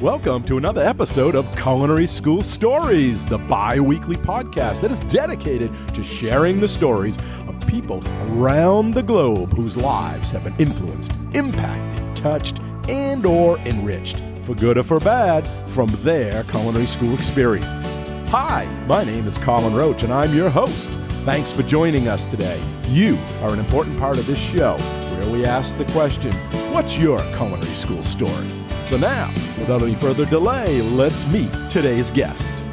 Welcome to another episode of Culinary School Stories, the bi-weekly podcast that is dedicated to sharing the stories of people around the globe whose lives have been influenced, impacted, touched, and or enriched, for good or for bad, from their culinary school experience. Hi, my name is Colin Roach, and I'm your host. Thanks for joining us today. You are an important part of this show, where we ask the question, what's your culinary school story? So now, without any further delay, let's meet today's guest.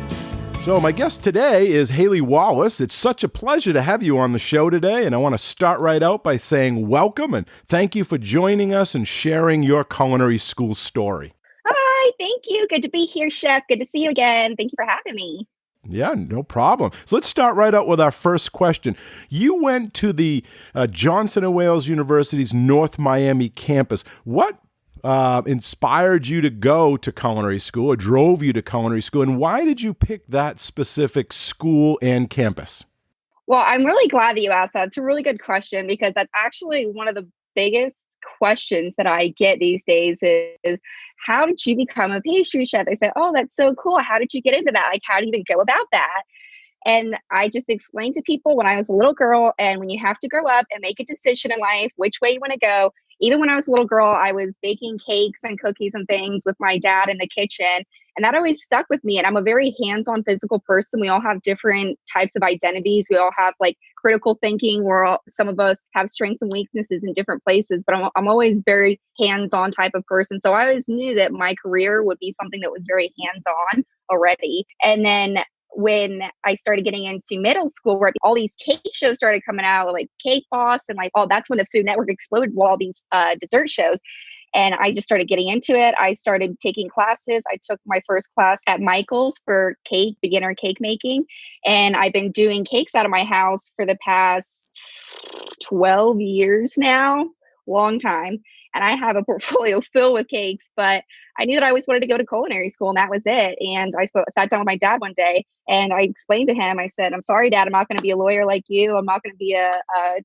So my guest today is Halie Wallace. It's such a pleasure to have you on the show today, and I want to start right out by saying welcome and thank you for joining us and sharing your culinary school story. Hi, thank you. Good to be here, Chef. Good to see you again. Thank you for having me. Yeah, no problem. So let's start right out with our first question. You went to the Johnson & Wales University's North Miami campus. What inspired you to go to culinary school or drove you to culinary school, and why did you pick that specific school and campus? Well, I'm really glad that you asked that. It's a really good question because that's actually one of the biggest questions that I get these days is how did you become a pastry chef? They say, oh, that's so cool. How did you get into that? Like, how do you even go about that? And I just explained to people when I was a little girl, and when you have to grow up and make a decision in life, which way you want to go. Even when I was a little girl, I was baking cakes and cookies and things with my dad in the kitchen. And that always stuck with me. And I'm a very hands-on physical person. We all have different types of identities. We all have like critical thinking where some of us have strengths and weaknesses in different places, but I'm always very hands-on type of person. So I always knew that my career would be something that was very hands-on already. And then when I started getting into middle school, where all these cake shows started coming out, like Cake Boss, and like, oh, that's when the Food Network exploded with all these dessert shows. And I just started getting into it. I started taking classes. I took my first class at Michael's for beginner cake making. And I've been doing cakes out of my house for the past 12 years now, long time. And I have a portfolio filled with cakes, but I knew that I always wanted to go to culinary school, and that was it. And I sat down with my dad one day and I explained to him, I said, I'm sorry, Dad, I'm not going to be a lawyer like you. I'm not going to be a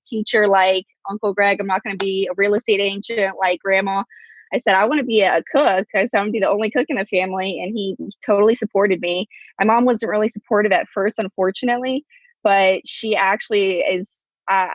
teacher like Uncle Greg. I'm not going to be a real estate agent like Grandma. I said, I want to be a cook. I said, I'm going to be the only cook in the family. And he totally supported me. My mom wasn't really supportive at first, unfortunately, but she actually is.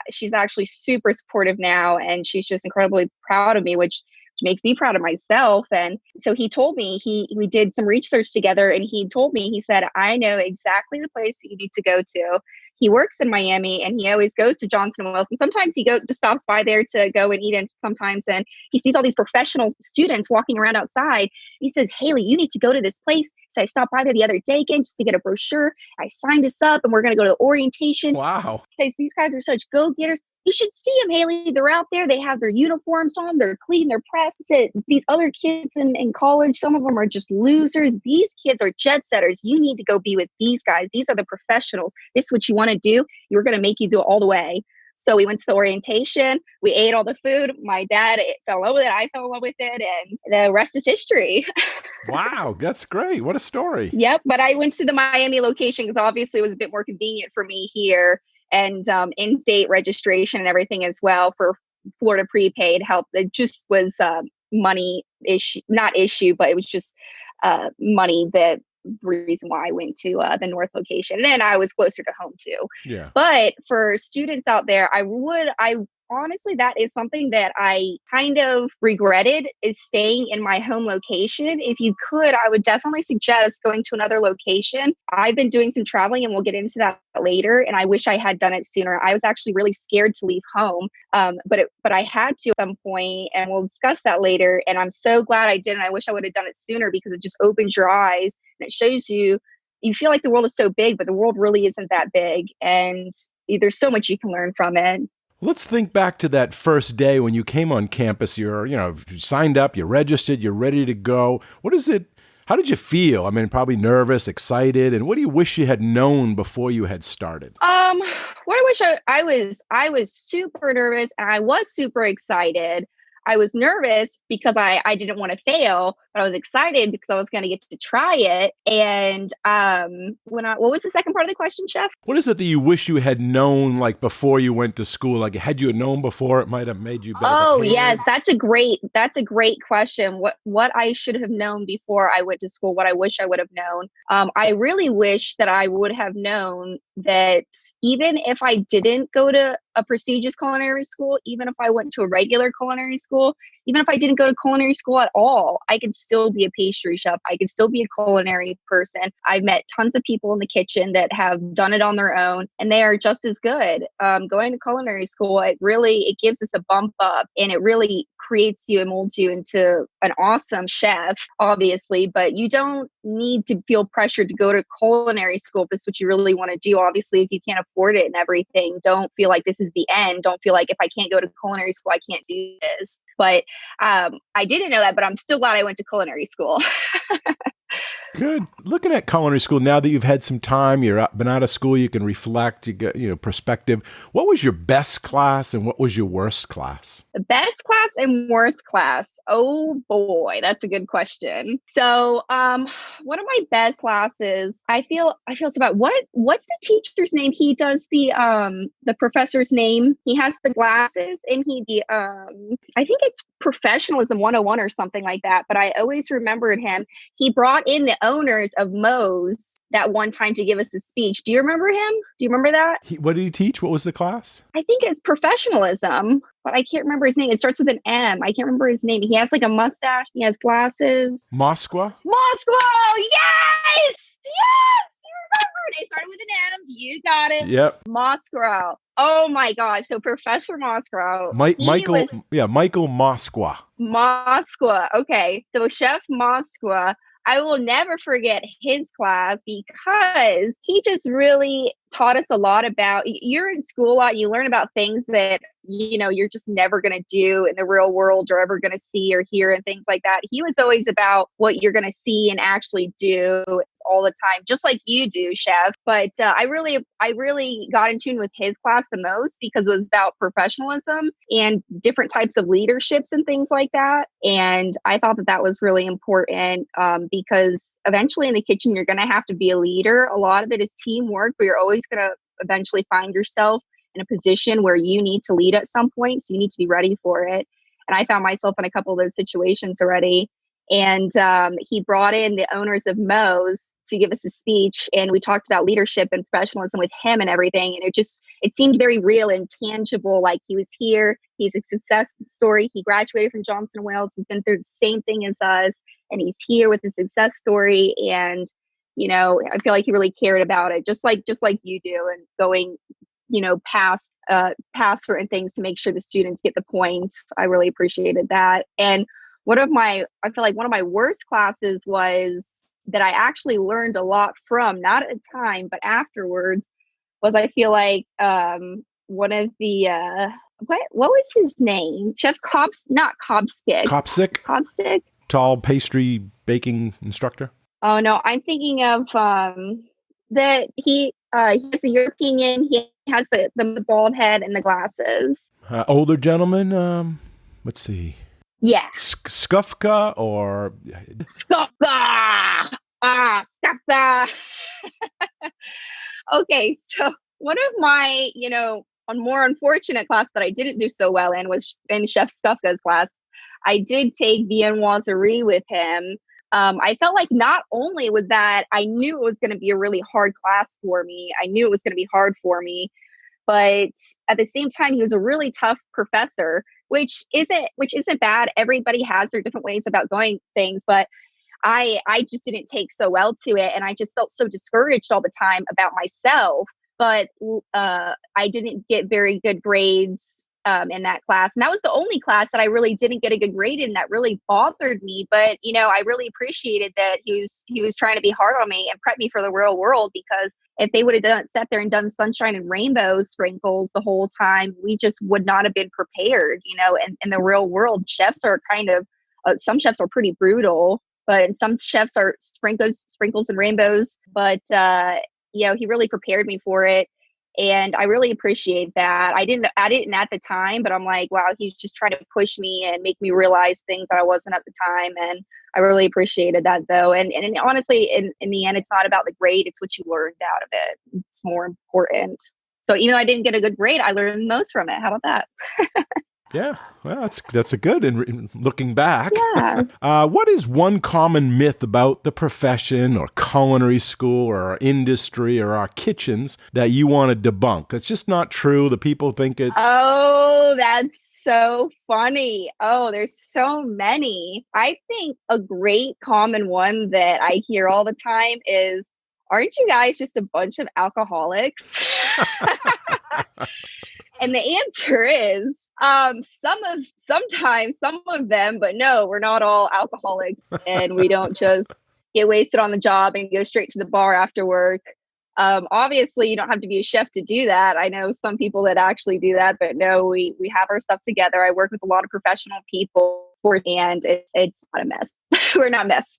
She's actually super supportive now, and she's just incredibly proud of me, which makes me proud of myself. And so he told me, we did some research together, and he told me, he said, I know exactly the place that you need to go to. He works in Miami, and he always goes to Johnson & Wales. And sometimes he just stops by there to go and eat in sometimes. And he sees all these professional students walking around outside. He says, Halie, you need to go to this place. So I stopped by there the other day again just to get a brochure. I signed us up, and we're going to go to the orientation. Wow. He says, these guys are such go-getters. You should see them, Halie. They're out there. They have their uniforms on. They're clean. They're pressed. He said, these other kids in college, some of them are just losers. These kids are jet setters. You need to go be with these guys. These are the professionals. This is what you want to do. We're going to make you do it all the way. So we went to the orientation. We ate all the food. My dad fell in love with it. I fell in love with it. And the rest is history. Wow, that's great. What a story. Yep. But I went to the Miami location because obviously it was a bit more convenient for me here. And in-state registration and everything as well for Florida prepaid help. It just was money issue, not issue, but it was just money that reason why I went to the North location. And then I was closer to home too. Yeah. But for students out there, I honestly, that is something that I kind of regretted, is staying in my home location. If you could, I would definitely suggest going to another location. I've been doing some traveling, and we'll get into that later. And I wish I had done it sooner. I was actually really scared to leave home, but I had to at some point, and we'll discuss that later. And I'm so glad I did. And I wish I would have done it sooner because it just opens your eyes and it shows you feel like the world is so big, but the world really isn't that big. And there's so much you can learn from it. Let's think back to that first day when you came on campus. You signed up, you're registered, you're ready to go. How did you feel? I mean, probably nervous, excited, and what do you wish you had known before you had started? What I wish I was super nervous, and I was super excited. I was nervous because I didn't want to fail, but I was excited because I was going to get to try it. And what was the second part of the question, Chef? What is it that you wish you had known, like before you went to school? Like, had you known before, it might have made you better Oh, prepared? yes, that's a great question. What I should have known before I went to school, what I wish I would have known. I really wish that I would have known that even if I didn't go to a prestigious culinary school, even if I went to a regular culinary school, even if I didn't go to culinary school at all, I could still be a pastry chef. I could still be a culinary person. I've met tons of people in the kitchen that have done it on their own, and they are just as good. Going to culinary school, it gives us a bump up, and it really creates you and molds you into an awesome chef, obviously, but you don't need to feel pressured to go to culinary school if it's what you really want to do. Obviously, if you can't afford it and everything, don't feel like this is the end. Don't feel like if I can't go to culinary school, I can't do this. But I didn't know that, but I'm still glad I went to culinary school. Good. Looking at culinary school, now that you've had some time, been out of school, you can reflect, you get, perspective. What was your best class and what was your worst class? The best class and worst class. Oh boy, that's a good question. So, one of my best classes, I feel it's about what's the teacher's name? He does the professor's name. He has the glasses and I think it's Professionalism 101 or something like that, but I always remembered him. He brought in the owners of Moe's that one time to give us a speech. Do you remember him? Do you remember that? What did he teach? What was the class? I think it's professionalism, but I can't remember his name. It starts with an M. I can't remember his name. He has like a mustache. He has glasses. Moskwa? Yes! Yes! You remembered. It started with an M. You got it. Yep. Moskwa. Oh my gosh. So Professor Moskwa. Michael Moskwa. Moskwa. Okay. So Chef Moskwa, I will never forget his class because he just really taught us a lot about, you're in school a lot, you learn about things that, you're just never going to do in the real world or ever going to see or hear and things like that. He was always about what you're going to see and actually do all the time, just like you do, Chef. But I really got in tune with his class the most because it was about professionalism and different types of leaderships and things like that. And I thought that was really important because eventually in the kitchen, you're going to have to be a leader. A lot of it is teamwork, but you're always going to eventually find yourself in a position where you need to lead at some point. So you need to be ready for it. And I found myself in a couple of those situations already. And he brought in the owners of Moe's to give us a speech. And we talked about leadership and professionalism with him and everything. And it seemed very real and tangible. Like he was here. He's a success story. He graduated from Johnson & Wales. He's been through the same thing as us. And he's here with a success story. And, I feel like he really cared about it, just like you do, and going, past certain things to make sure the students get the points. I really appreciated that. And I feel like one of my worst classes was that I actually learned a lot from, not at the time, but afterwards, was I feel like one of the, what was his name? Chef Cobstick. Tall pastry baking instructor. Oh no, I'm thinking of that he has a European. He has the bald head and the glasses. Older gentleman. Let's see. Yeah. Skufka or Skufka. Skufka. Okay, so one of my, a more unfortunate class that I didn't do so well in was in Chef Skufka's class. I did take viennoiserie with him. I felt like not only was that I knew it was going to be a really hard class for me. I knew it was going to be hard for me, but at the same time, he was a really tough professor, which isn't bad. Everybody has their different ways about going things, but I just didn't take so well to it. And I just felt so discouraged all the time about myself, but I didn't get very good grades in that class. And that was the only class that I really didn't get a good grade in. That really bothered me. But, I really appreciated that he was trying to be hard on me and prep me for the real world, because if they would have sat there and done sunshine and rainbow sprinkles the whole time, we just would not have been prepared, and in the real world, chefs are kind of, some chefs are pretty brutal, but some chefs are sprinkles and rainbows. But, he really prepared me for it. And I really appreciate that. I didn't at the time, but I'm like, wow, he's just trying to push me and make me realize things that I wasn't at the time. And I really appreciated that though. And honestly, in the end, it's not about the grade, it's what you learned out of it. It's more important. So even though I didn't get a good grade, I learned most from it. How about that? Yeah, well, that's a good. And looking back, Yeah. what is one common myth about the profession or culinary school or our industry or our kitchens that you want to debunk? That's just not true. The people think it. Oh, that's so funny. Oh, there's so many. I think a great common one that I hear all the time is, aren't you guys just a bunch of alcoholics? And the answer is, sometimes some of them, but no, we're not all alcoholics, and we don't just get wasted on the job and go straight to the bar after work. Obviously, you don't have to be a chef to do that. I know some people that actually do that, but no, we have our stuff together. I work with a lot of professional people, and it's not a mess. We're not a mess.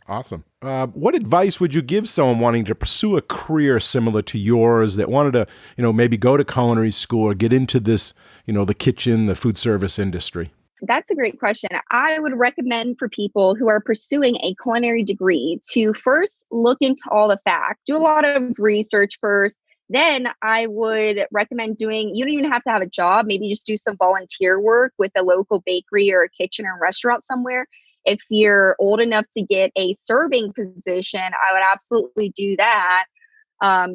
Awesome. What advice would you give someone wanting to pursue a career similar to yours that wanted to, maybe go to culinary school or get into this, the kitchen, the food service industry? That's a great question. I would recommend for people who are pursuing a culinary degree to first look into all the facts, do a lot of research first. Then I would recommend you don't even have to have a job, maybe just do some volunteer work with a local bakery or a kitchen or restaurant somewhere. If you're old enough to get a serving position, I would absolutely do that,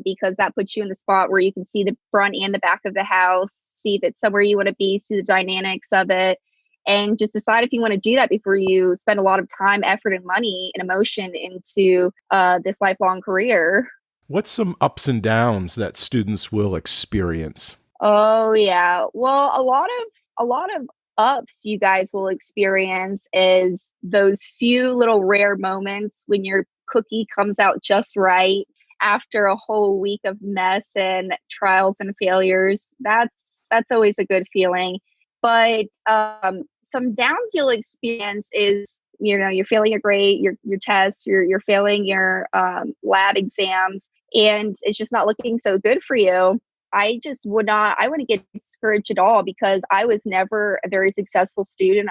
because that puts you in the spot where you can see the front and the back of the house, see if it's somewhere you want to be, see the dynamics of it, and just decide if you want to do that before you spend a lot of time, effort, and money and emotion into this lifelong career. What's some ups and downs that students will experience? Oh yeah. Well, a lot of ups you guys will experience is those few little rare moments when your cookie comes out just right after a whole week of mess and trials and failures. That's always a good feeling. But some downs you'll experience is, you're failing your grade, your tests, you're failing your lab exams, and it's just not looking so good for you. I wouldn't get discouraged at all, because I was never a very successful student.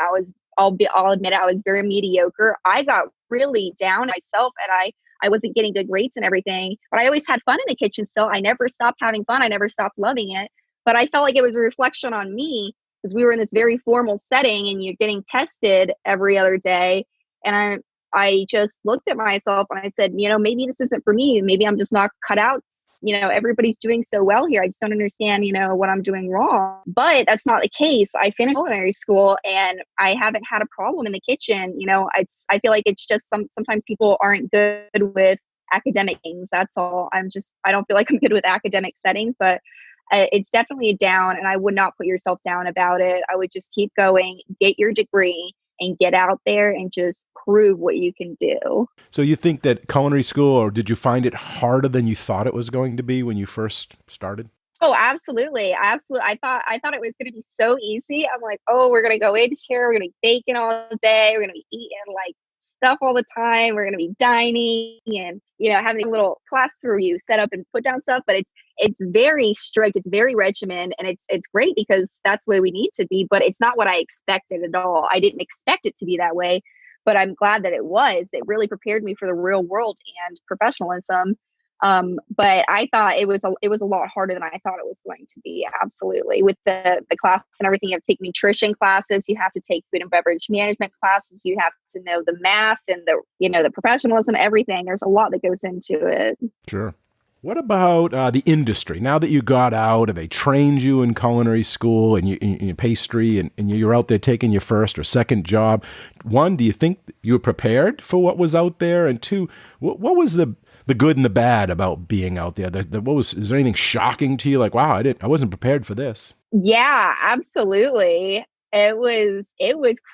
I'll admit I was very mediocre. I got really down myself, and I wasn't getting good grades and everything, but I always had fun in the kitchen still. I never stopped having fun. I never stopped loving it, but I felt like it was a reflection on me, because we were in this very formal setting and you're getting tested every other day. And I just looked at myself and I said, maybe this isn't for me. Maybe I'm just not cut out. Everybody's doing so well here. I just don't understand, what I'm doing wrong. But that's not the case. I finished culinary school and I haven't had a problem in the kitchen. I feel like it's just sometimes people aren't good with academic things. That's all. I don't feel like I'm good with academic settings, but it's definitely a down, and I would not put yourself down about it. I would just keep going, get your degree, and get out there and just prove what you can do. So you think that culinary school, or did you find it harder than you thought it was going to be when you first started? Oh, absolutely. Absolutely. I thought it was going to be so easy. I'm like, oh, we're going to go in here. We're going to be baking all day. We're going to be eating like stuff all the time. We're going to be dining and, having a little class where you set up and put down stuff. But it's very strict. It's very regimented, and it's great because that's the way we need to be. But it's not what I expected at all. I didn't expect it to be that way, but I'm glad that it was. It really prepared me for the real world and professionalism. But I thought it was a lot harder than I thought it was going to be. Absolutely. With the classes and everything, you have to take nutrition classes, you have to take food and beverage management classes, you have to know the math and the professionalism, everything. There's a lot that goes into it. Sure. What about the industry? Now that you got out and they trained you in culinary school and you pastry and you're out there taking your first or second job, one, do you think you were prepared for what was out there? And two, what was the good and the bad about being out there? Is there anything shocking to you? Like, wow, I wasn't prepared for this. Yeah, absolutely. It was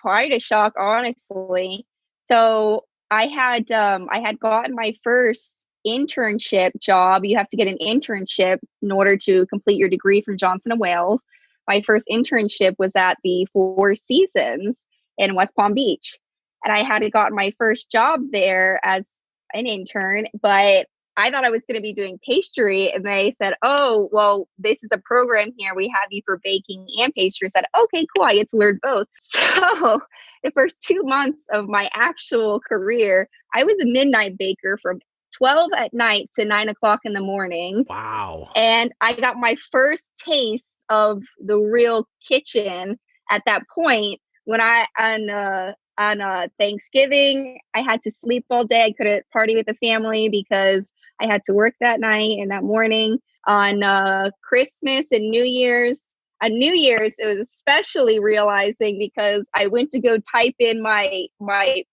quite a shock, honestly. So I had gotten my first internship job. You have to get an internship in order to complete your degree from Johnson and Wales. My first internship was at the Four Seasons in West Palm Beach. And I had gotten my first job there as an intern, but I thought I was going to be doing pastry, and they said, "Oh, well, this is a program here. We have you for baking and pastry." I said, "Okay, cool. I get to learn both." So the first 2 months of my actual career, I was a midnight baker from 12 at night to 9 o'clock in the morning. Wow. And I got my first taste of the real kitchen at that point when on Thanksgiving, I had to sleep all day. I couldn't party with the family because I had to work that night and that morning. On Christmas and New Year's, on New Year's, it was especially realizing because I went to go type in my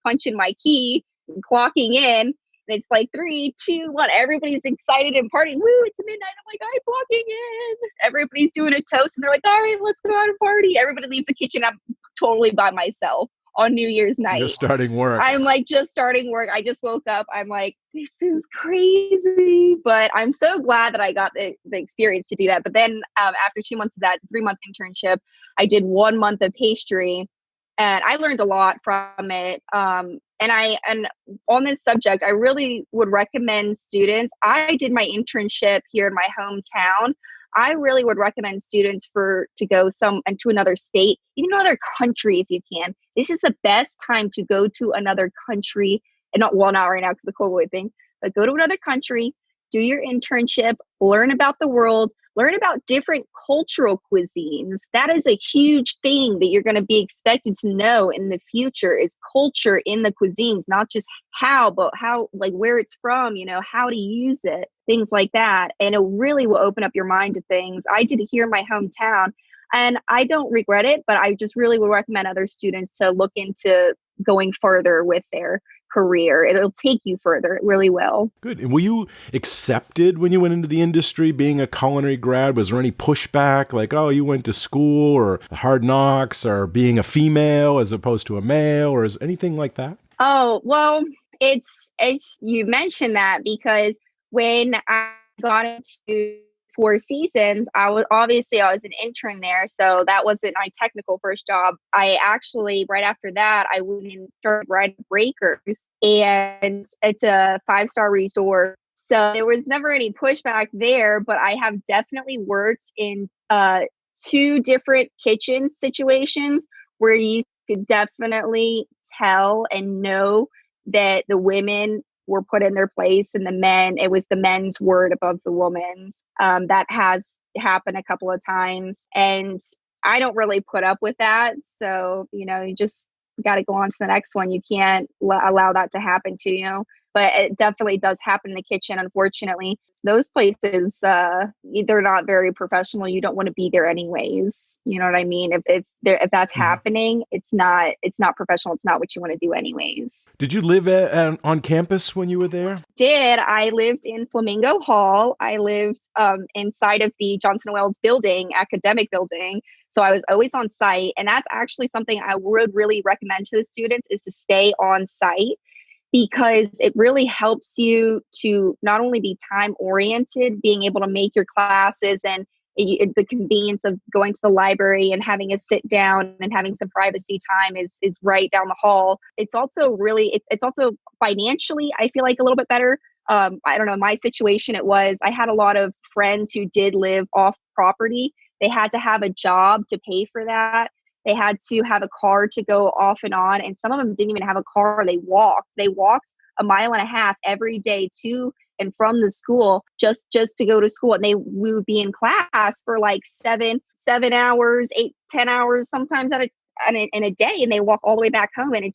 punch in my key, clocking in. And it's like 3, 2, 1. Everybody's excited and partying. Woo, it's midnight. I'm like, I'm clocking in. Everybody's doing a toast and they're like, all right, let's go out and party. Everybody leaves the kitchen. I'm totally by myself on New Year's night. You're starting work. I'm like just starting work. I just woke up. I'm like, this is crazy. But I'm so glad that I got the experience to do that. But then after 2 months of that 3-month internship, I did 1 month of pastry. And I learned a lot from it. And on this subject, I really would recommend students. I did my internship here in my hometown. I really would recommend students to go to another state, even another country if you can. This is the best time to go to another country, and not right now because of the COVID thing, but go to another country, do your internship, learn about the world, learn about different cultural cuisines. That is a huge thing that you're going to be expected to know in the future is culture in the cuisines, not just but how, like where it's from, how to use it, things like that. And it really will open up your mind to things. I did it here in my hometown and I don't regret it, but I just really would recommend other students to look into going further with their career. It'll take you further. It really will. Good. And were you accepted when you went into the industry being a culinary grad? Was there any pushback like, oh, you went to school or hard knocks or being a female as opposed to a male or is anything like that? Oh, well, it's you mentioned that because when I got into Four Seasons, I was an intern there, so that wasn't my technical first job. I actually right after that I went and started riding breakers, and it's a 5-star resort. So there was never any pushback there, but I have definitely worked in 2 different kitchen situations where you could definitely tell and know that the women were put in their place and it was the men's word above the woman's. That has happened a couple of times and I don't really put up with that. So, you just got to go on to the next one. You can't allow that to happen to you, but it definitely does happen in the kitchen. Unfortunately, those places, they're not very professional. You don't want to be there anyways. You know what I mean? If that's happening, it's not professional. It's not what you want to do anyways. Did you live on campus when you were there? I lived in Flamingo Hall. I lived inside of the Johnson & Wales building, academic building. So I was always on site. And that's actually something I would really recommend to the students is to stay on site, because it really helps you to not only be time oriented, being able to make your classes and the convenience of going to the library and having a sit down and having some privacy time is right down the hall. It's also it's also financially, I feel like a little bit better. I don't know, my situation, I had a lot of friends who did live off property. They had to have a job to pay for that. They had to have a car to go off and on. And some of them didn't even have a car. They walked 1.5 miles every day to and from the school just to go to school. And we would be in class for like 7 hours, 8, 10 hours, sometimes in a day. And they walk all the way back home. And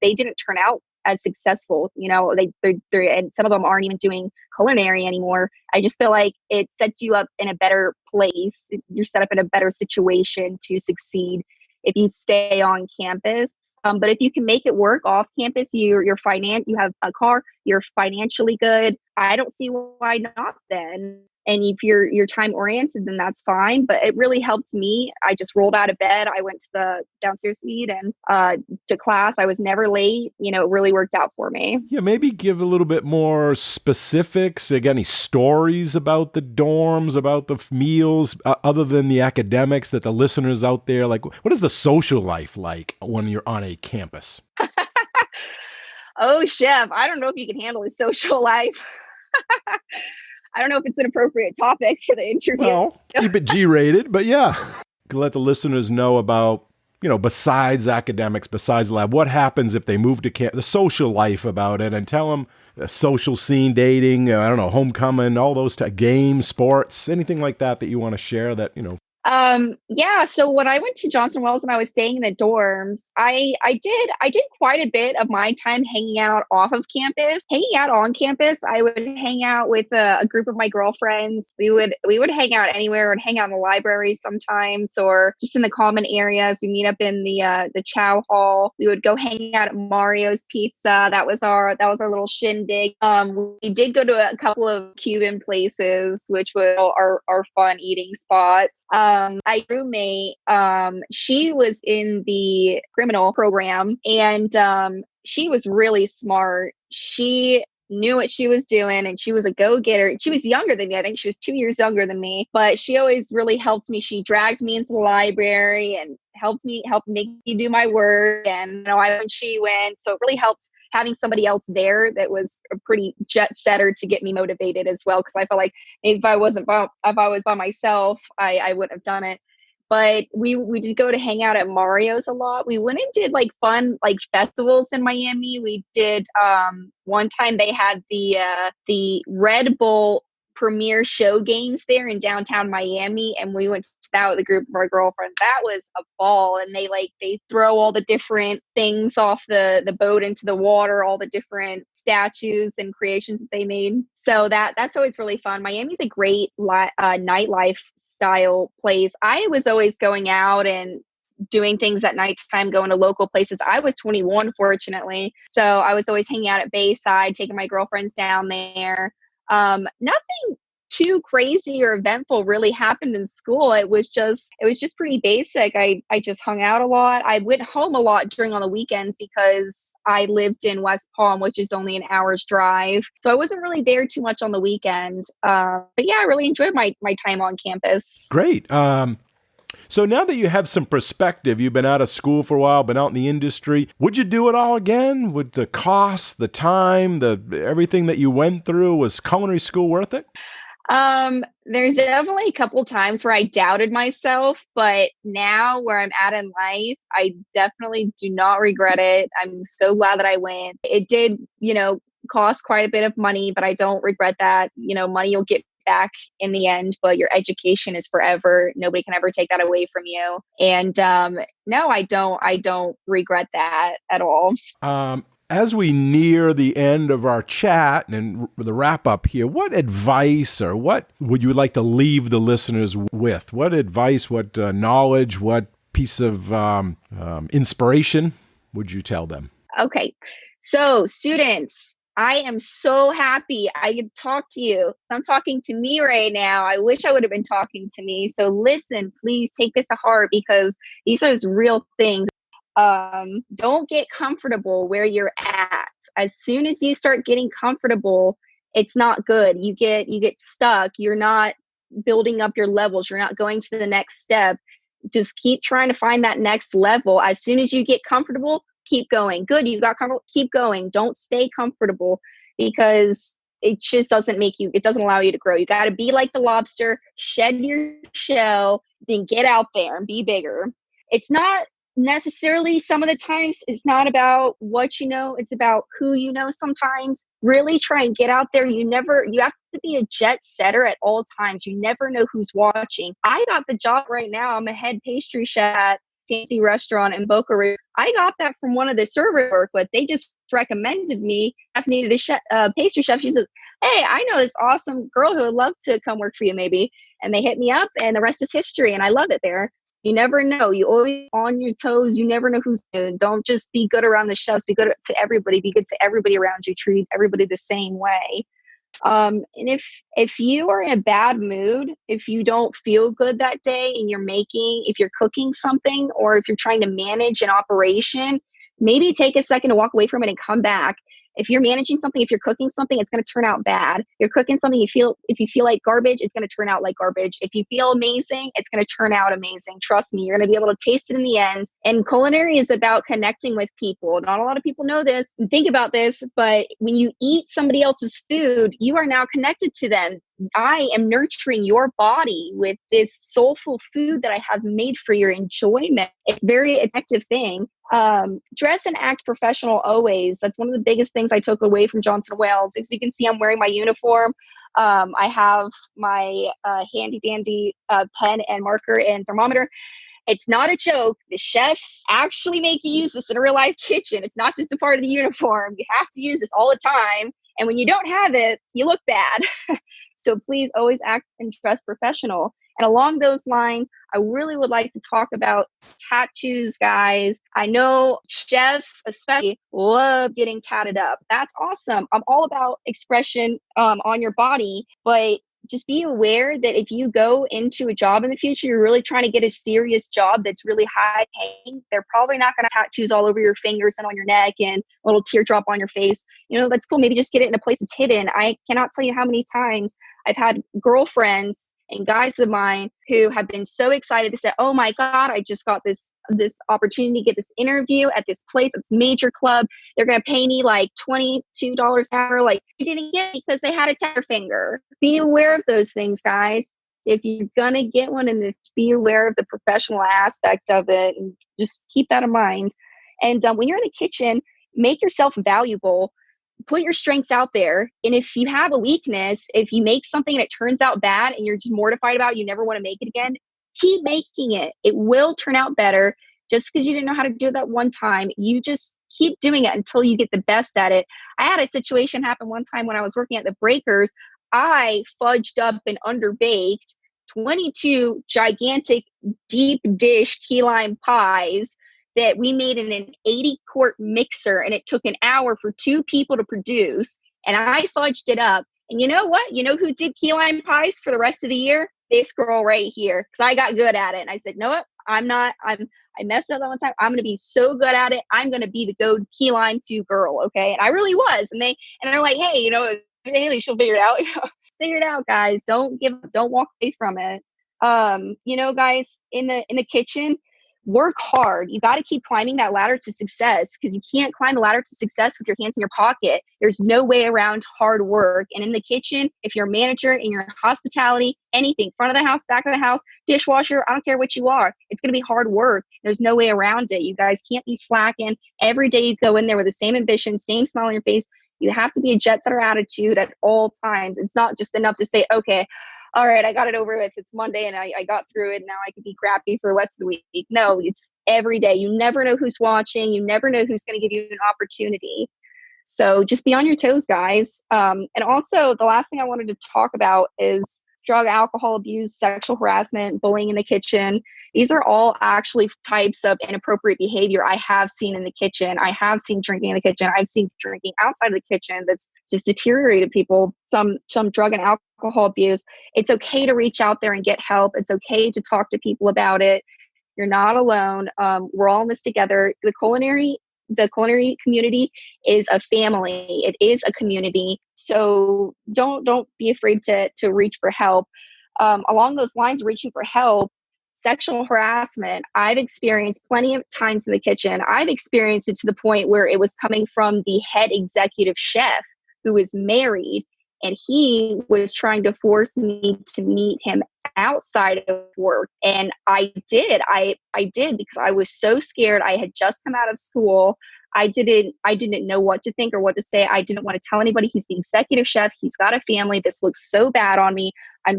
they didn't turn out as successful. They're and some of them aren't even doing culinary anymore. I just feel like it sets you up in a better place. You're set up in a better situation to succeed if you stay on campus. But if you can make it work off campus, you have a car, you're financially good. I don't see why not then. And if you're time oriented, then that's fine. But it really helped me. I just rolled out of bed. I went to the downstairs suite and to class. I was never late. It really worked out for me. Yeah, maybe give a little bit more specifics. Any stories about the dorms, about the meals, other than the academics that the listeners out there, like what is the social life like when you're on a campus? Oh, chef, I don't know if you can handle a social life. I don't know if it's an appropriate topic for the interview. Well, keep it G-rated, but yeah. Let the listeners know about, besides academics, besides lab, what happens if they move to the social life about it, and tell them social scene, dating, I don't know, homecoming, all those games, sports, anything like that you want to share that. Yeah. So when I went to Johnson Wells and I was staying in the dorms, I did quite a bit of my time hanging out off of campus. Hanging out on campus, I would hang out with a group of my girlfriends. We would hang out anywhere. We'd hang out in the library sometimes, or just in the common areas. We meet up in the chow hall. We would go hang out at Mario's Pizza. That was our little shindig. We did go to a couple of Cuban places, which were our fun eating spots. My roommate, she was in the criminal program, and she was really smart. She knew what she was doing, and she was a go-getter. She was younger than me. I think she was 2 years younger than me, but she always really helped me. She dragged me into the library and helped make me do my work. And I when she went, so it really helped having somebody else there that was a pretty jet setter to get me motivated as well. Because I felt like if I was by myself, I wouldn't have done it. But we did go to hang out at Mario's a lot. We went and did like fun like festivals in Miami. We did one time they had the Red Bull premiere show games there in downtown Miami, and we went to that with a group of our girlfriends. That was a ball. And they throw all the different things off the boat into the water, all the different statues and creations that they made. So that's always really fun. Miami's a great nightlife style place. I was always going out and doing things at nighttime, going to local places. I was 21, fortunately. So I was always hanging out at Bayside, taking my girlfriends down there. Nothing too crazy or eventful really happened in school. It was just pretty basic. I just hung out a lot. I went home a lot on the weekends because I lived in West Palm, which is only an hour's drive. So I wasn't really there too much on the weekends. But yeah, I really enjoyed my time on campus. Great. So now that you have some perspective, you've been out of school for a while, been out in the industry, would you do it all again? Would the cost, the time, everything that you went through, was culinary school worth it? There's definitely a couple times where I doubted myself, but now where I'm at in life, I definitely do not regret it. I'm so glad that I went. It did, cost quite a bit of money, but I don't regret that. Money you'll get back in the end, but your education is forever. Nobody can ever take that away from you. And no, I don't regret that at all. As we near the end of our chat and the wrap up here, what advice or what would you like to leave the listeners with? What advice, what knowledge, what piece of inspiration would you tell them? Okay. So students, I am so happy I could talk to you. So I'm talking to me right now. I wish I would have been talking to me. So listen, please take this to heart because these are real things. Don't get comfortable where you're at. As soon as you start getting comfortable, it's not good. You get stuck. You're not building up your levels. You're not going to the next step. Just keep trying to find that next level. As soon as you get comfortable, keep going. Good. You got comfortable. Keep going. Don't stay comfortable because it just doesn't allow you to grow. You got to be like the lobster, shed your shell, then get out there and be bigger. It's not necessarily some of the times it's not about what you know, it's about who you know. Sometimes really try and get out there. You have to be a jet setter at all times. You never know who's watching. I got the job right now. I'm a head pastry chef at Tanzy Restaurant in Boca Raton. I got that from one of the servers I work with. They just recommended me. I needed a pastry chef. She says, "Hey, I know this awesome girl who would love to come work for you maybe." And they hit me up and the rest is history. And I love it there. You never know. You always on your toes. You never know who's good. Don't just be good around the chefs. Be good to everybody. Be good to everybody around you. Treat everybody the same way. And if you are in a bad mood, if you don't feel good that day and if you're cooking something or if you're trying to manage an operation, maybe take a second to walk away from it and come back If you're managing something, if you're cooking something, it's going to turn out bad. You're cooking something, if you feel like garbage, it's going to turn out like garbage. If you feel amazing, it's going to turn out amazing. Trust me, you're going to be able to taste it in the end. And culinary is about connecting with people. Not a lot of people know this and think about this, but when you eat somebody else's food, you are now connected to them. I am nurturing your body with this soulful food that I have made for your enjoyment. It's very addictive thing. Dress and act professional always. That's one of the biggest things I took away from Johnson & Wales. As you can see, I'm wearing my uniform. I have my handy dandy pen and marker and thermometer. It's not a joke. The chefs actually make you use this in a real life kitchen. It's not just a part of the uniform. You have to use this all the time. And when you don't have it, you look bad. So please always act and dress professional. And along those lines, I really would like to talk about tattoos, guys. I know chefs especially love getting tatted up. That's awesome. I'm all about expression on your body, but just be aware that if you go into a job in the future, you're really trying to get a serious job that's really high paying, they're probably not going to tattoos all over your fingers and on your neck and a little teardrop on your face. You know, that's cool. Maybe just get it in a place that's hidden. I cannot tell you how many times I've had girlfriends and guys of mine who have been so excited to say, oh my God, I just got this opportunity to get this interview at this place, it's major club. They're going to pay me like $22 an hour. Like, they didn't get it because they had a tatted finger. Be aware of those things, guys. If you're going to get one, and be aware of the professional aspect of it, and just keep that in mind. And when you're in the kitchen, make yourself valuable. Put your strengths out there. And if you have a weakness, if you make something and it turns out bad and you're just mortified about it, you never want to make it again, keep making it. It will turn out better. Just because you didn't know how to do that one time, you just keep doing it until you get the best at it. I had a situation happen one time when I was working at the Breakers. I fudged up and underbaked 22 gigantic deep dish key lime pies that we made in an 80-quart mixer, and it took an hour for 2 people to produce, and I fudged it up. And you know what? You know who did key lime pies for the rest of the year? This girl right here, because I got good at it. And I said, no, what? I messed up that one time. I'm going to be so good at it. I'm going to be the go key lime 2 girl. Okay. And I really was. And they're like, hey, you know, Halie, she'll figure it out. Figure it out, guys. Don't walk away from it. You know, guys, in the kitchen, work hard. You got to keep climbing that ladder to success, because you can't climb the ladder to success with your hands in your pocket. There's no way around hard work. And in the kitchen, if you're a manager in your hospitality, anything, front of the house, back of the house, dishwasher, I don't care what you are, it's going to be hard work. There's no way around it. You guys can't be slacking. Every day you go in there with the same ambition, same smile on your face. You have to be a jet setter attitude at all times. It's not just enough to say, okay, all right, I got it over with. It's Monday and I got through it. Now I can be crappy for the rest of the week. No, it's every day. You never know who's watching. You never know who's going to give you an opportunity. So just be on your toes, guys. And also, the last thing I wanted to talk about is drug, alcohol abuse, sexual harassment, bullying in the kitchen. These are all actually types of inappropriate behavior I have seen in the kitchen. I have seen drinking in the kitchen. I've seen drinking outside of the kitchen that's just deteriorated people, some drug and alcohol abuse. It's okay to reach out there and get help. It's okay to talk to people about it. You're not alone. We're all in this together. The culinary community is a family. It is a community. So don't be afraid to reach for help. Along those lines, reaching for help, sexual harassment, I've experienced plenty of times in the kitchen. I've experienced it to the point where it was coming from the head executive chef who is married, and he was trying to force me to meet him outside of work. And I did. I did, because I was so scared. I had just come out of school. I didn't know what to think or what to say. I didn't want to tell anybody. He's the executive chef. He's got a family. This looks so bad on me. I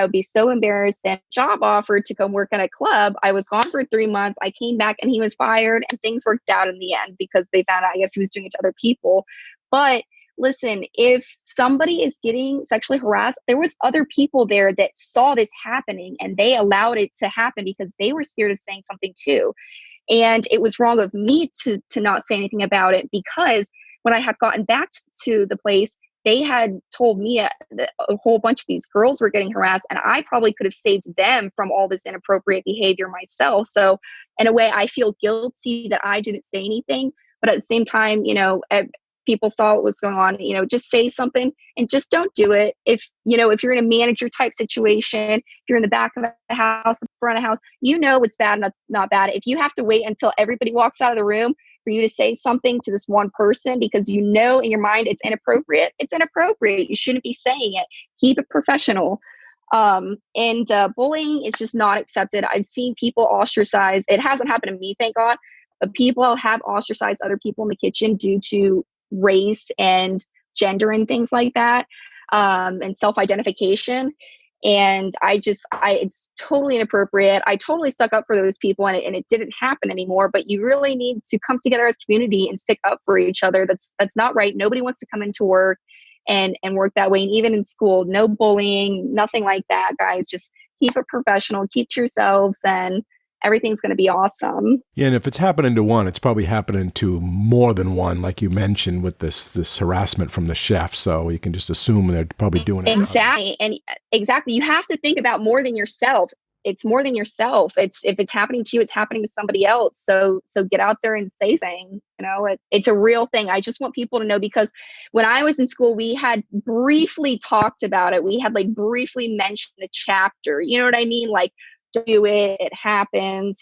would be so embarrassed. And job offered to come work at a club. I was gone for 3 months. I came back and he was fired, and things worked out in the end because they found out, I guess, he was doing it to other people. But listen, if somebody is getting sexually harassed, there was other people there that saw this happening, and they allowed it to happen because they were scared of saying something too. And it was wrong of me to not say anything about it, because when I had gotten back to the place, they had told me a whole bunch of these girls were getting harassed, and I probably could have saved them from all this inappropriate behavior myself. So in a way, I feel guilty that I didn't say anything. But at the same time, you know, people saw what was going on, just say something and just don't do it. If you're in a manager type situation, if you're in the back of the house, the front of the house, it's bad and not bad. If you have to wait until everybody walks out of the room for you to say something to this one person because in your mind it's inappropriate, You shouldn't be saying it. Keep it professional. And bullying is just not accepted. I've seen people ostracize. It hasn't happened to me, thank God, but people have ostracized other people in the kitchen due to race and gender and things like that, and self-identification. And it's totally inappropriate. I totally stuck up for those people, and it didn't happen anymore. But you really need to come together as a community and stick up for each other. That's not right. Nobody wants to come into work and work that way. And even in school, no bullying, nothing like that, guys. Just keep it professional, keep to yourselves, and everything's going to be awesome. Yeah, and if it's happening to one, it's probably happening to more than one, like you mentioned with this harassment from the chef. So you can just assume they're probably doing it. Exactly. And exactly. You have to think about more than yourself. It's more than yourself. If it's happening to you, it's happening to somebody else. So get out there and say something. It's a real thing. I just want people to know, because when I was in school, we had briefly talked about it. We had briefly mentioned the chapter. You know what I mean? Do it. It happens.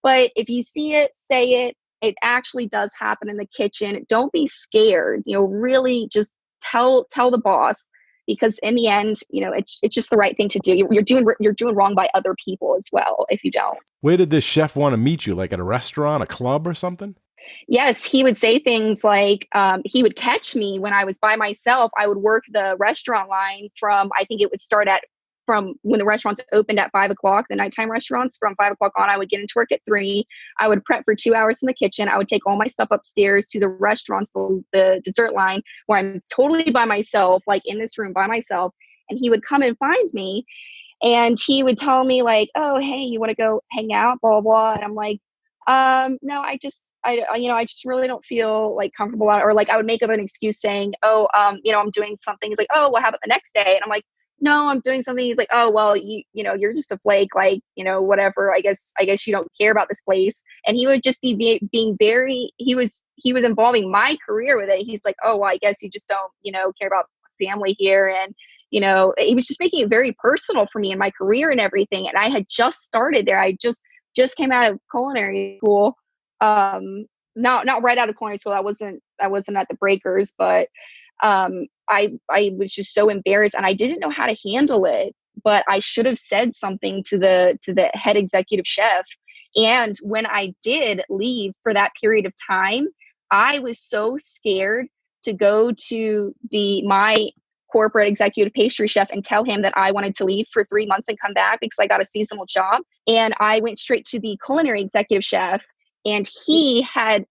But if you see it, say it. It actually does happen in the kitchen. Don't be scared. Really just tell the boss. Because in the end, it's just the right thing to do. You're doing wrong by other people as well if you don't. Where did this chef want to meet you? Like at a restaurant, a club, or something? Yes, he would say things like he would catch me when I was by myself. I would work the restaurant line I think it would start from when the restaurants opened at 5:00, the nighttime restaurants, from 5:00 on. I would get into work at 3. I would prep for 2 hours in the kitchen. I would take all my stuff upstairs to the restaurants, the dessert line, where I'm totally by myself, in this room by myself. And he would come and find me, and he would tell me oh, hey, you want to go hang out, blah, blah, blah. And I'm like, no, I just really don't feel comfortable. Or I would make up an excuse saying, oh, I'm doing something. He's like, oh, well, how about the next day? And I'm like, no, I'm doing something. He's like, oh, well, you're just a flake, whatever. I guess you don't care about this place. And he would just be being very, he was involving my career with it. He's like, oh, well, I guess you just don't, care about family here. And, he was just making it very personal for me and my career and everything. And I had just started there. I just came out of culinary school. Not right out of culinary school. I wasn't at the Breakers, but I was just so embarrassed, and I didn't know how to handle it, but I should have said something to the head executive chef. And when I did leave for that period of time, I was so scared to go to my corporate executive pastry chef and tell him that I wanted to leave for 3 months and come back because I got a seasonal job. And I went straight to the culinary executive chef, and he had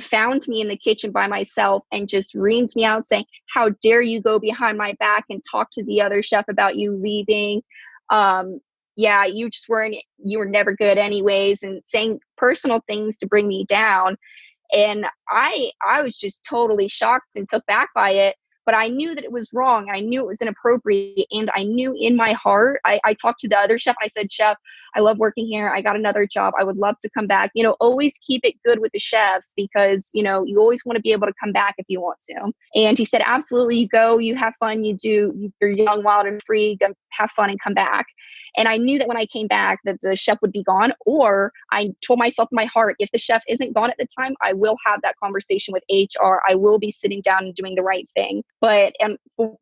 found me in the kitchen by myself and just reamed me out saying, how dare you go behind my back and talk to the other chef about you leaving? Yeah, you were never good anyways, and saying personal things to bring me down. And I was just totally shocked and took back by it. But I knew that it was wrong. I knew it was inappropriate. And I knew in my heart, I talked to the other chef. I said, chef, I love working here. I got another job. I would love to come back. Always keep it good with the chefs, because, you always want to be able to come back if you want to. And he said, absolutely, you go, you have fun. You're young, wild, and free. Go have fun and come back. And I knew that when I came back that the chef would be gone, or I told myself in my heart, if the chef isn't gone at the time, I will have that conversation with HR. I will be sitting down and doing the right thing. But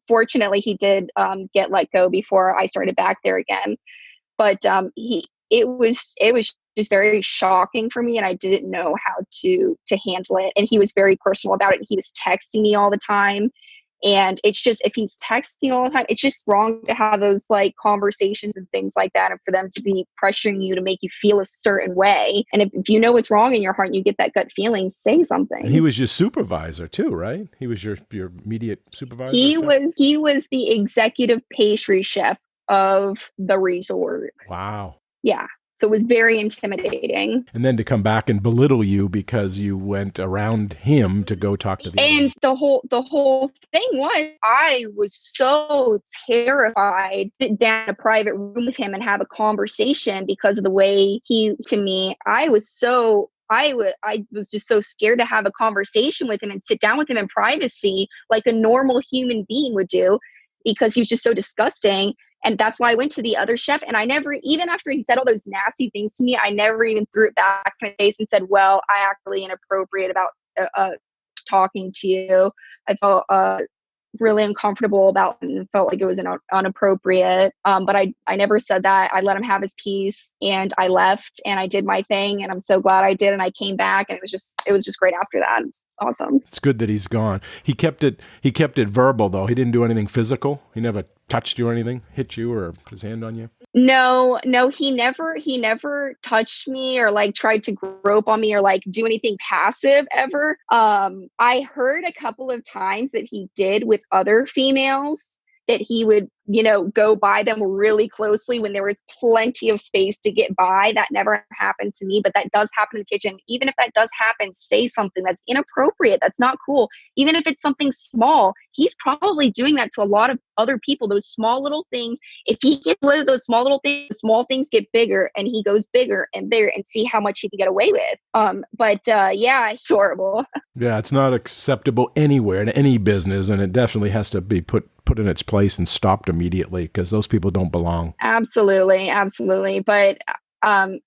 fortunately, he did get let go before I started back there again. But it was just very shocking for me, and I didn't know how to handle it. And he was very personal about it. And he was texting me all the time. And it's just, if he's texting all the time, it's just wrong to have those conversations and things like that, and for them to be pressuring you to make you feel a certain way. And if you know what's wrong in your heart and you get that gut feeling, say something. And he was your supervisor too, right? He was your immediate supervisor? He was the executive pastry chef of the resort. Wow. Yeah. So it was very intimidating. And then to come back and belittle you because you went around him to go talk to the And the whole thing was, I was so terrified to sit down in a private room with him and have a conversation because of the way to me, I was so I was just so scared to have a conversation with him and sit down with him in privacy like a normal human being would do, because he was just so disgusting. And that's why I went to the other chef. And I never, even after he said all those nasty things to me, I never even threw it back in my face and said, well, I actually inappropriate about talking to you. I felt really uncomfortable about it and felt like it was inappropriate. But I never said that. I let him have his piece and I left and I did my thing, and I'm so glad I did. And I came back and it was just great after that. It was awesome. It's good that he's gone. He kept it verbal though. He didn't do anything physical. He never touched you or anything, hit you or put his hand on you. No, he never touched me or like tried to grope on me or like do anything passive ever. I heard a couple of times that he did with other females, that he would, go by them really closely when there was plenty of space to get by. That never happened to me, but that does happen in the kitchen. Even if that does happen, say something. That's inappropriate. That's not cool. Even if it's something small, he's probably doing that to a lot of other people, those small little things. If he gets rid of those small things get bigger, and he goes bigger and bigger, and see how much he can get away with. Yeah, it's horrible. Yeah, it's not acceptable anywhere in any business, and it definitely has to be put in its place and stopped immediately, because those people don't belong. Absolutely. But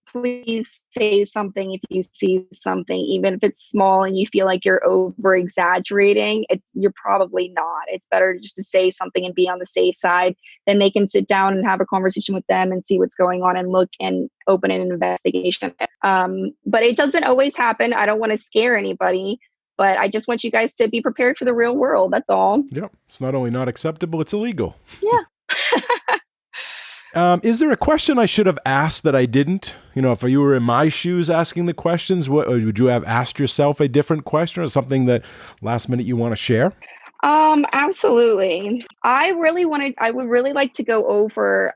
please say something if you see something, even if it's small and you feel like you're over exaggerating. You're probably not. It's better just to say something and be on the safe side. Then they can sit down and have a conversation with them and see what's going on and look and open an investigation. But it doesn't always happen. I don't want to scare anybody, but I just want you guys to be prepared for the real world. That's all. Yep. It's not only not acceptable, it's illegal. Yeah. Is there a question I should have asked that I didn't? If you were in my shoes asking the questions, would you have asked yourself a different question, or something that last minute you want to share? Absolutely. I would really like to go over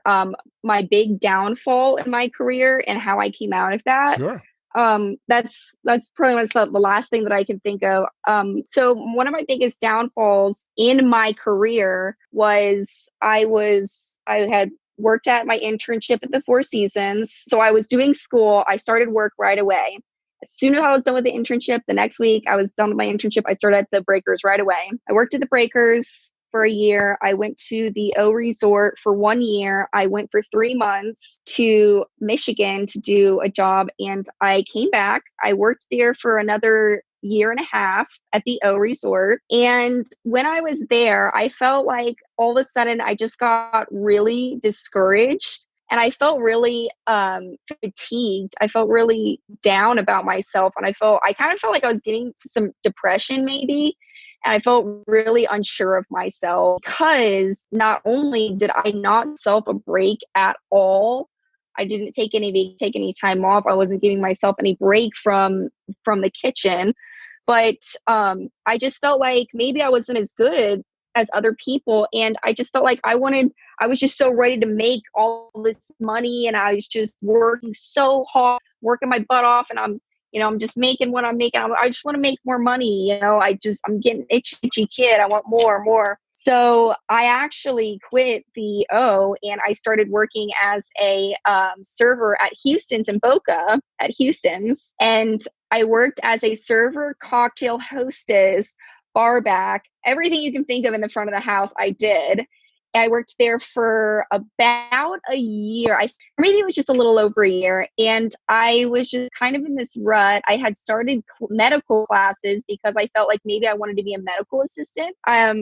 my big downfall in my career and how I came out of that. Sure. That's pretty much the last thing that I can think of. So one of my biggest downfalls in my career was I had worked at my internship at the Four Seasons. So I was doing school. I started work right away. As soon as I was done with the internship, the next week I was done with my internship, I started at the Breakers right away. I worked at the Breakers for a year. I went to the Eau Resort for 1 year. I went for 3 months to Michigan to do a job, and I came back. I worked there for another year and a half at the Eau Resort. And when I was there, I felt like all of a sudden I just got really discouraged. And I felt really fatigued. I felt really down about myself. And I kind of felt like I was getting to some depression maybe. And I felt really unsure of myself, because not only did I not self a break at all, I didn't take any time off. I wasn't giving myself any break from the kitchen. But I just felt like maybe I wasn't as good as other people. And I just felt like I was just so ready to make all this money. And I was just working so hard, working my butt off. And I'm just making what I'm making. I just want to make more money. I'm getting itchy kid. I want more. So I actually quit the O, and I started working as a server at Houston's in Boca at Houston's. And I worked as a server, cocktail hostess, bar back, everything you can think of in the front of the house, I did. I worked there for about a year. Maybe it was just a little over a year. And I was just kind of in this rut. I had started medical classes because I felt like maybe I wanted to be a medical assistant. I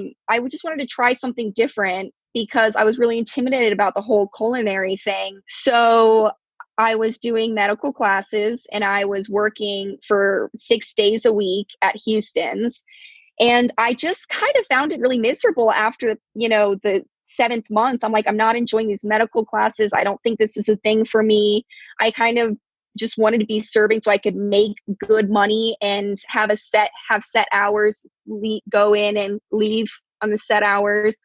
just wanted to try something different because I was really intimidated about the whole culinary thing. So I was doing medical classes, and I was working for 6 days a week at Houston's. And I just kind of found it really miserable after, the 7th month. I'm like, I'm not enjoying these medical classes. I don't think this is a thing for me. I kind of just wanted to be serving so I could make good money and have set hours, go in and leave on the set hours,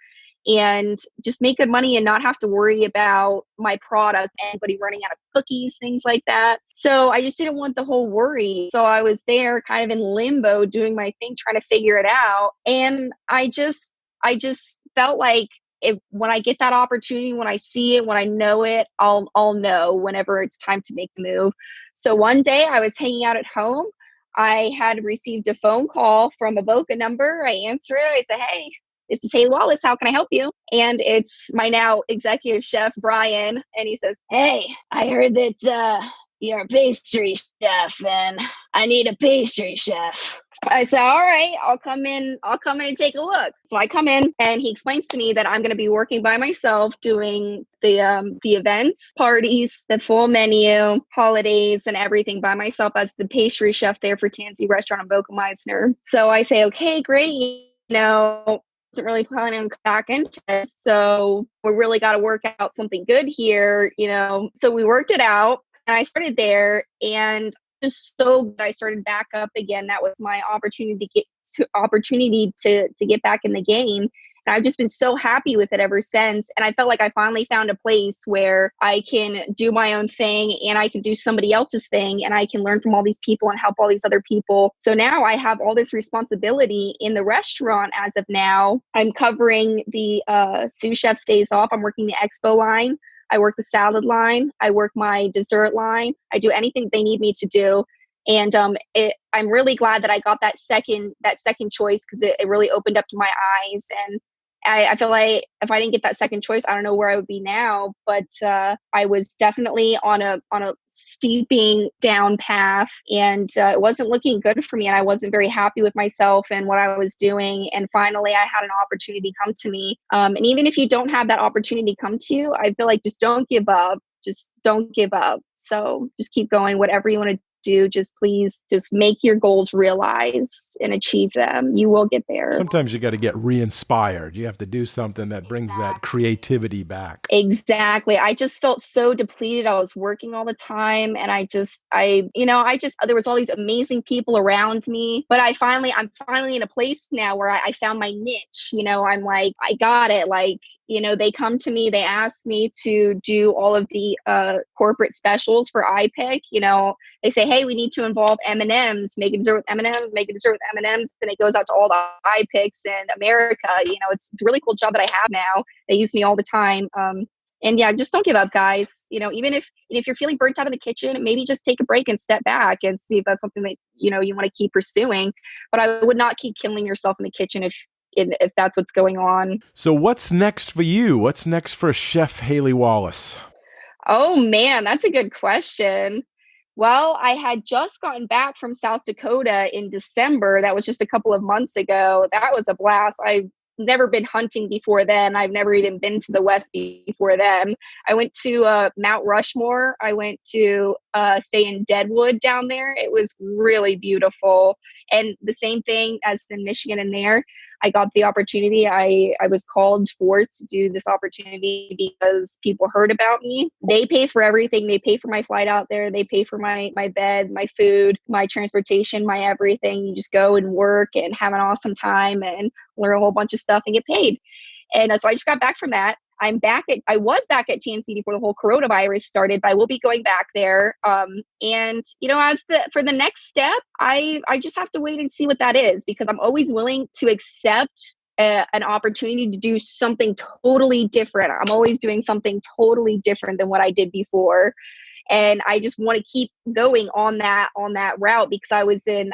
and just make good money and not have to worry about my product, anybody running out of cookies, things like that. So I just didn't want the whole worry. So I was there kind of in limbo doing my thing, trying to figure it out. And I just felt like when I get that opportunity, when I see it, when I know it, I'll know whenever it's time to make the move. So one day I was hanging out at home. I had received a phone call from a Boca number. I answer it. I say, "Hey, this is Halie Wallace. How can I help you?" And it's my now executive chef, Brian. And he says, "Hey, I heard that you're a pastry chef and I need a pastry chef." I said, "All right, I'll come in and take a look." So I come in and he explains to me that I'm going to be working by myself doing the events, parties, the full menu, holidays, and everything by myself as the pastry chef there for Tanzy Restaurant in Boca Raton. So I say, "Okay, great. Wasn't really planning on back into this. So we really got to work out something good here, So we worked it out and I started there and just so good. I started back up again. That was my opportunity to get back in the game. And I've just been so happy with it ever since. And I felt like I finally found a place where I can do my own thing and I can do somebody else's thing and I can learn from all these people and help all these other people. So now I have all this responsibility in the restaurant as of now. I'm covering the sous chef's days off. I'm working the expo line. I work the salad line. I work my dessert line. I do anything they need me to do. And I'm really glad that I got that second choice because it really opened up my eyes. And I feel like if I didn't get that second choice, I don't know where I would be now. But I was definitely on a steeping down path, and it wasn't looking good for me. And I wasn't very happy with myself and what I was doing. And finally, I had an opportunity come to me. And even if you don't have that opportunity come to you, I feel like just don't give up. Just don't give up. So just keep going. Whatever you want to do, please make your goals realize and achieve them. You will get there. Sometimes you got to get re-inspired. You have to do something that brings that creativity back. Exactly. I just felt so depleted. I was working all the time and there was all these amazing people around me, but I'm finally in a place now where I found my niche. I'm like, I got it. Like, they come to me, they ask me to do all of the corporate specials for iPick. They say, "Hey, we need to involve M&Ms, make a dessert with M&Ms, make a dessert with M&Ms." And it goes out to all the iPicks in America. It's a really cool job that I have now. They use me all the time. And yeah, just don't give up, guys. Even if you're feeling burnt out in the kitchen, maybe just take a break and step back and see if that's something that, you want to keep pursuing. But I would not keep killing yourself in the kitchen if that's what's going on. So what's next for you? What's next for Chef Halie Wallace? Oh man, that's a good question. Well, I had just gotten back from South Dakota in December. That was just a couple of months ago. That was a blast. I've never been hunting before then. I've never even been to the West before then. I went to Mount Rushmore. I went to stay in Deadwood down there. It was really beautiful. And the same thing as in Michigan and there. I got the opportunity. I was called forth to do this opportunity because people heard about me. They pay for everything. They pay for my flight out there. They pay for my bed, my food, my transportation, my everything. You just go and work and have an awesome time and learn a whole bunch of stuff and get paid. And so I just got back from that. I was back at TNC before the whole coronavirus started, but I will be going back there. And for the next step, I just have to wait and see what that is, because I'm always willing to accept an opportunity to do something totally different. I'm always doing something totally different than what I did before. And I just want to keep going on that route, because I was in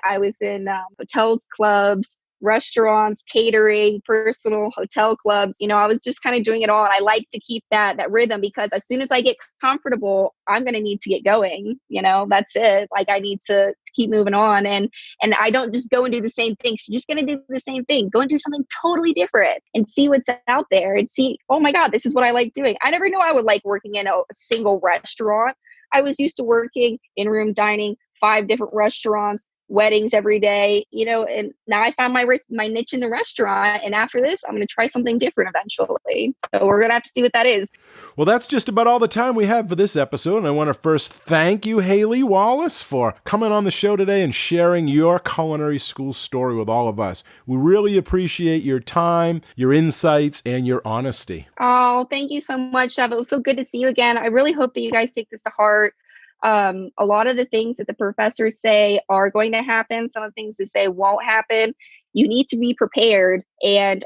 hotels, clubs, restaurants, catering, personal hotel clubs. I was just kind of doing it all. And I like to keep that rhythm, because as soon as I get comfortable, I'm going to need to get going. That's it. Like, I need to keep moving on. And I don't just go and do the same thing. So you're just going to do the same thing. Go and do something totally different and see what's out there and see, oh my God, this is what I like doing. I never knew I would like working in a single restaurant. I was used to working in room dining, 5 different restaurants, weddings every day, and now I found my niche in the restaurant. And after this, I'm going to try something different eventually. So we're going to have to see what that is. Well, that's just about all the time we have for this episode. And I want to first thank you, Halie Wallace, for coming on the show today and sharing your culinary school story with all of us. We really appreciate your time, your insights, and your honesty. Oh, thank you so much, Chef. It was so good to see you again. I really hope that you guys take this to heart. A lot of the things that the professors say are going to happen. Some of the things they say won't happen. You need to be prepared and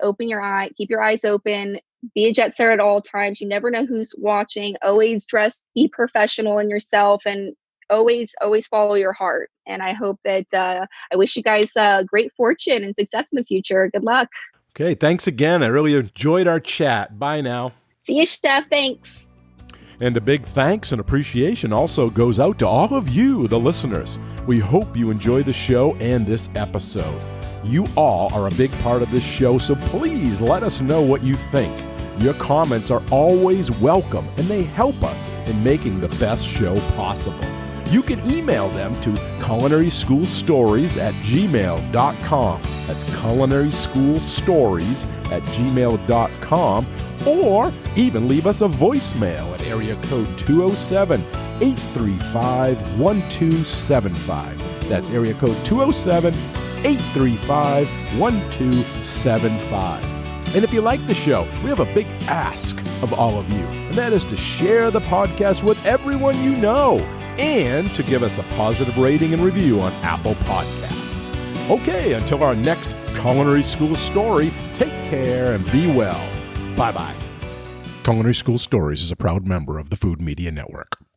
keep your eyes open. be a jet setter at all times. You never know who's watching. Always dress, be professional in yourself, and always follow your heart. And I hope that I wish you guys great fortune and success in the future. Good luck. Okay, thanks again. I really enjoyed our chat. Bye now. See you, Chef. Thanks. And a big thanks and appreciation also goes out to all of you, the listeners. We hope you enjoy the show and this episode. You all are a big part of this show, so please let us know what you think. Your comments are always welcome, and they help us in making the best show possible. You can email them to culinaryschoolstories@gmail.com. That's culinaryschoolstories@gmail.com. Or even leave us a voicemail at area code 207-835-1275. That's area code 207-835-1275. And if you like the show, we have a big ask of all of you, and that is to share the podcast with everyone you know and to give us a positive rating and review on Apple Podcasts. Okay, until our next Culinary School Story, take care and be well. Bye-bye. Culinary School Stories is a proud member of the Food Media Network.